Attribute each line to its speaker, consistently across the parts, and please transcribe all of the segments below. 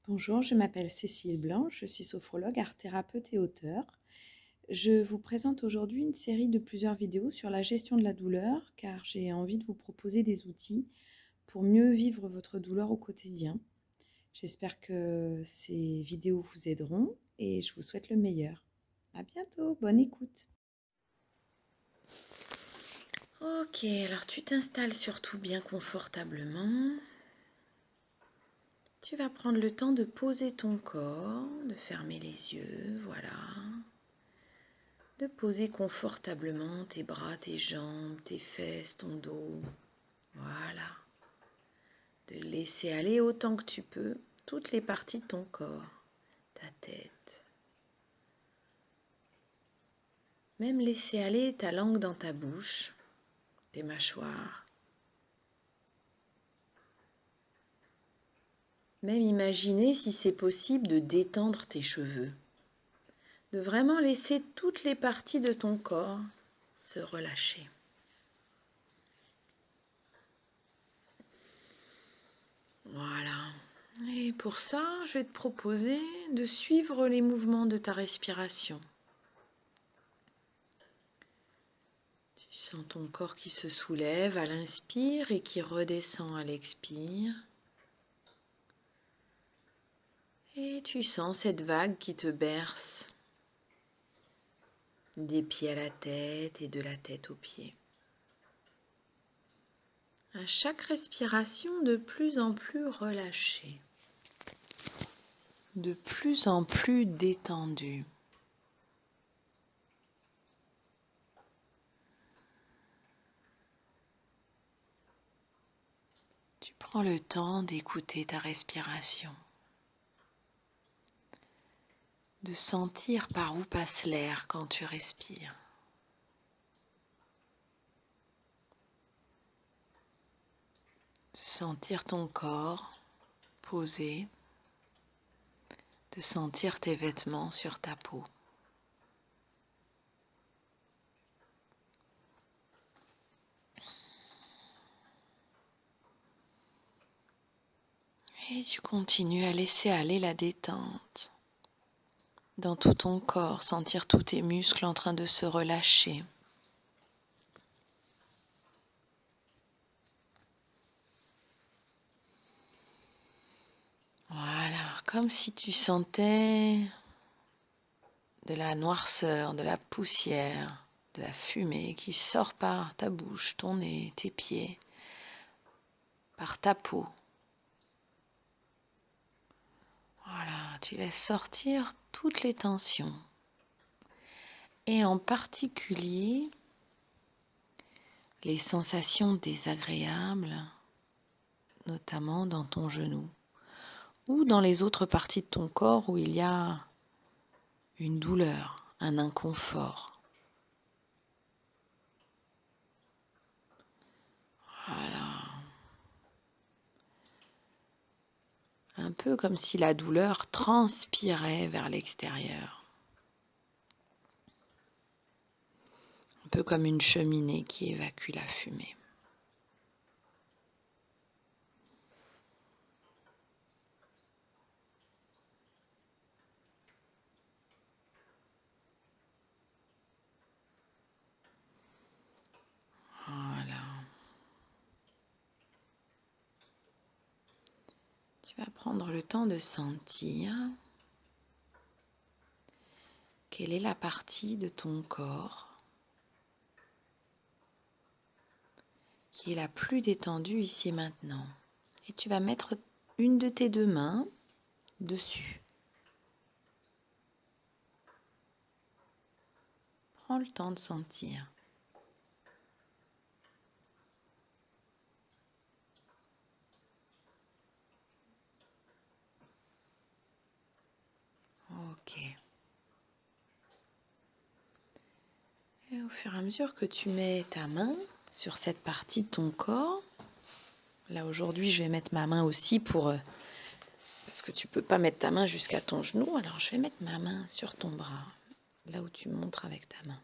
Speaker 1: Bonjour, je m'appelle Cécile Blanche, je suis sophrologue, art-thérapeute et auteure. Je vous présente aujourd'hui une série de plusieurs vidéos sur la gestion de la douleur car j'ai envie de vous proposer des outils pour mieux vivre votre douleur au quotidien. J'espère que ces vidéos vous aideront et je vous souhaite le meilleur. À bientôt, bonne écoute.
Speaker 2: Ok, alors tu t'installes surtout bien confortablement. Tu vas prendre le temps de poser ton corps, de fermer les yeux, voilà. De poser confortablement tes bras, tes jambes, tes fesses, ton dos, voilà. De laisser aller autant que tu peux toutes les parties de ton corps, ta tête. Même laisser aller ta langue dans ta bouche, tes mâchoires. Même imaginer si c'est possible de détendre tes cheveux. De vraiment laisser toutes les parties de ton corps se relâcher. Voilà. Et pour ça, je vais te proposer de suivre les mouvements de ta respiration. Tu sens ton corps qui se soulève à l'inspire et qui redescend à l'expire. Et tu sens cette vague qui te berce des pieds à la tête et de la tête aux pieds. À chaque respiration, de plus en plus relâchée, de plus en plus détendue. Tu prends le temps d'écouter ta respiration, de sentir par où passe l'air quand tu respires. De sentir ton corps posé, de sentir tes vêtements sur ta peau. Et tu continues à laisser aller la détente dans tout ton corps, sentir tous tes muscles en train de se relâcher. Voilà, comme si tu sentais de la noirceur, de la poussière, de la fumée qui sort par ta bouche, ton nez, tes pieds, par ta peau. Voilà, tu laisses sortir toutes les tensions. Et en particulier, les sensations désagréables, notamment dans ton genou ou dans les autres parties de ton corps où il y a une douleur, un inconfort. Voilà. Un peu comme si la douleur transpirait vers l'extérieur. Un peu comme une cheminée qui évacue la fumée. Voilà. Tu vas prendre le temps de sentir quelle est la partie de ton corps qui est la plus détendue ici et maintenant. Et tu vas mettre une de tes deux mains dessus. Prends le temps de sentir. Ok. Et au fur et à mesure que tu mets ta main sur cette partie de ton corps, là aujourd'hui je vais mettre ma main aussi parce que tu peux pas mettre ta main jusqu'à ton genou, alors je vais mettre ma main sur ton bras, là où tu montres avec ta main.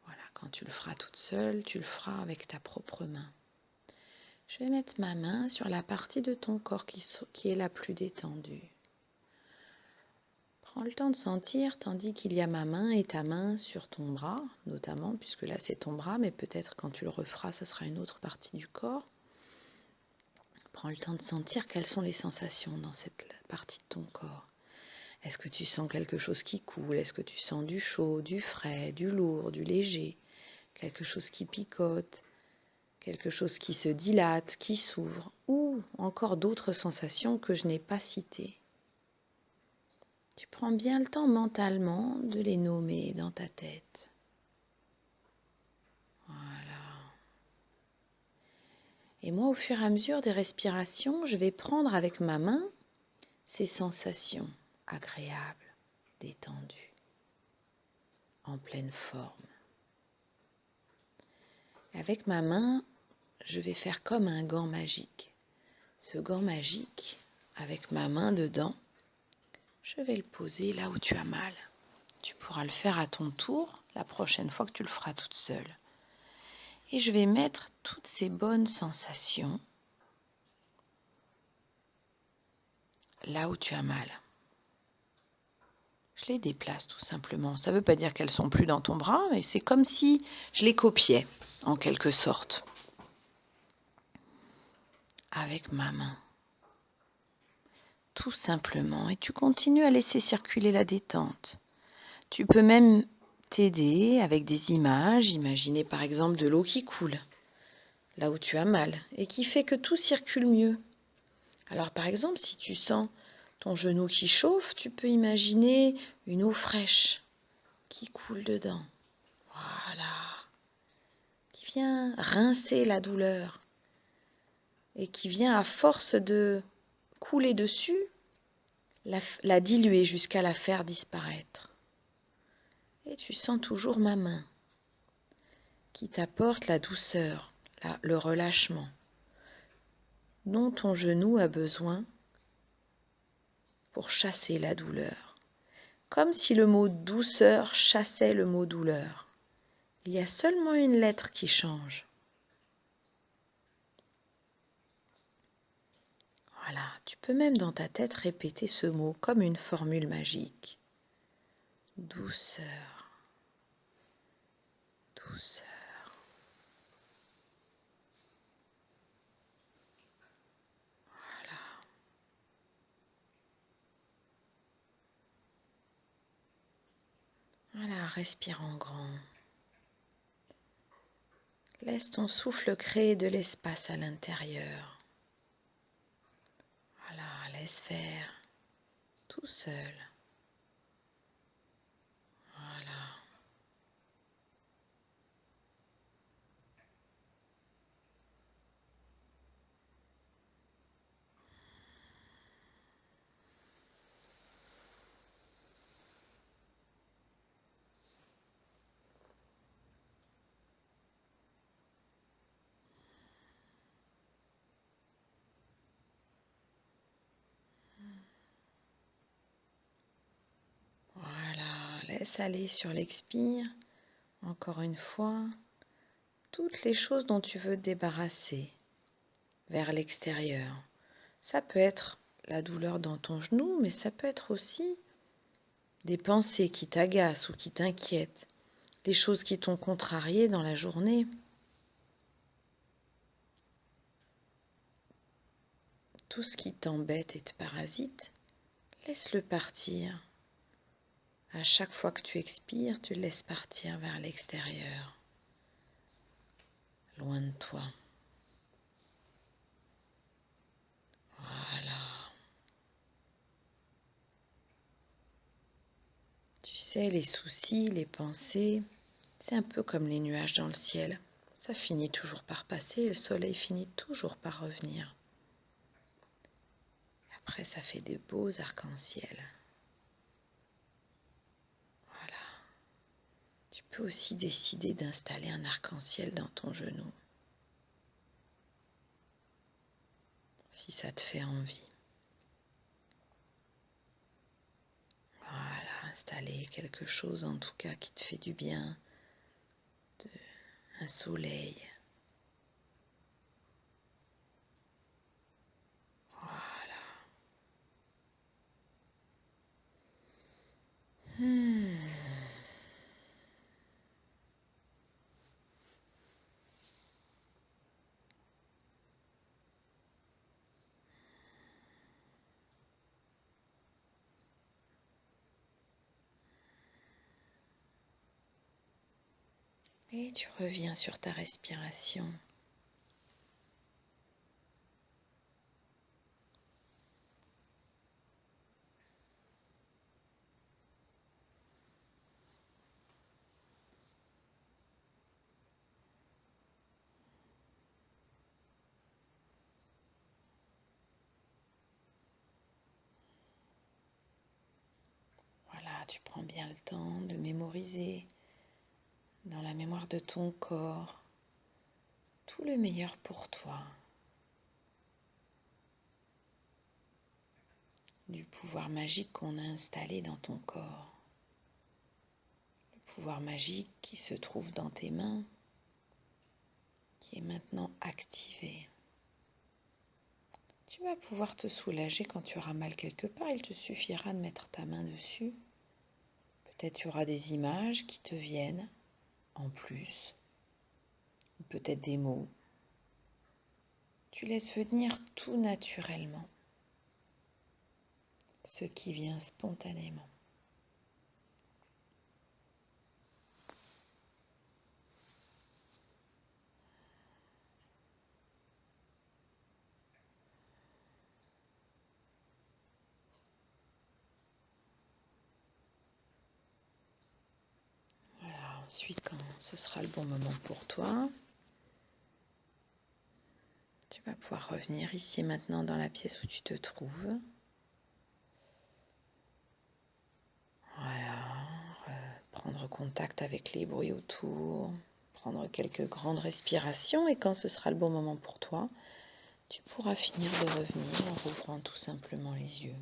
Speaker 2: Voilà, quand tu le feras toute seule, tu le feras avec ta propre main. Je vais mettre ma main sur la partie de ton corps qui est la plus détendue. Prends le temps de sentir, tandis qu'il y a ma main et ta main sur ton bras, notamment, puisque là c'est ton bras, mais peut-être quand tu le referas, ça sera une autre partie du corps. Prends le temps de sentir quelles sont les sensations dans cette partie de ton corps. Est-ce que tu sens quelque chose qui coule? Est-ce que tu sens du chaud, du frais, du lourd, du léger? Quelque chose qui picote? Quelque chose qui se dilate, qui s'ouvre? Ou encore d'autres sensations que je n'ai pas citées? Tu prends bien le temps mentalement de les nommer dans ta tête. Voilà. Et moi, au fur et à mesure des respirations, je vais prendre avec ma main ces sensations agréables, détendues, en pleine forme. Avec ma main, je vais faire comme un gant magique. Ce gant magique, avec ma main dedans, je vais le poser là où tu as mal. Tu pourras le faire à ton tour la prochaine fois que tu le feras toute seule. Et je vais mettre toutes ces bonnes sensations là où tu as mal. Je les déplace tout simplement. Ça ne veut pas dire qu'elles sont plus dans ton bras, mais c'est comme si je les copiais, en quelque sorte, avec ma main. Tout simplement. Et tu continues à laisser circuler la détente. Tu peux même t'aider avec des images. Imaginer par exemple de l'eau qui coule, là où tu as mal, et qui fait que tout circule mieux. Alors par exemple, si tu sens ton genou qui chauffe, tu peux imaginer une eau fraîche qui coule dedans. Voilà. Qui vient rincer la douleur et qui vient à force de couler dessus, la diluer jusqu'à la faire disparaître. Et tu sens toujours ma main qui t'apporte la douceur, le relâchement dont ton genou a besoin pour chasser la douleur. Comme si le mot douceur chassait le mot douleur. Il y a seulement une lettre qui change. Voilà, tu peux même dans ta tête répéter ce mot comme une formule magique. Douceur, douceur. Voilà, respire en grand. Laisse ton souffle créer de l'espace à l'intérieur. Voilà, laisse faire tout seul. Voilà. Voilà, laisse aller sur l'expire, encore une fois, toutes les choses dont tu veux te débarrasser vers l'extérieur. Ça peut être la douleur dans ton genou, mais ça peut être aussi des pensées qui t'agacent ou qui t'inquiètent, les choses qui t'ont contrarié dans la journée. Tout ce qui t'embête et te parasite, laisse-le partir. À chaque fois que tu expires, tu le laisses partir vers l'extérieur, loin de toi. Voilà. Tu sais, les soucis, les pensées, c'est un peu comme les nuages dans le ciel. Ça finit toujours par passer et le soleil finit toujours par revenir. Après, ça fait des beaux arcs-en-ciel. Voilà. Tu peux aussi décider d'installer un arc-en-ciel dans ton genou, si ça te fait envie. Voilà, installer quelque chose en tout cas qui te fait du bien, un soleil. Et tu reviens sur ta respiration. Voilà, tu prends bien le temps de mémoriser dans la mémoire de ton corps tout le meilleur pour toi, du pouvoir magique qu'on a installé dans ton corps, le pouvoir magique qui se trouve dans tes mains, qui est maintenant activé. Tu vas pouvoir te soulager quand tu auras mal quelque part, il te suffira de mettre ta main dessus. Peut-être tu auras des images qui te viennent en plus, ou peut-être des mots. Tu laisses venir tout naturellement, ce qui vient spontanément. Voilà, ensuite quand ce sera le bon moment pour toi, tu vas pouvoir revenir ici et maintenant dans la pièce où tu te trouves. Voilà, prendre contact avec les bruits autour, prendre quelques grandes respirations et quand ce sera le bon moment pour toi, tu pourras finir de revenir en rouvrant tout simplement les yeux.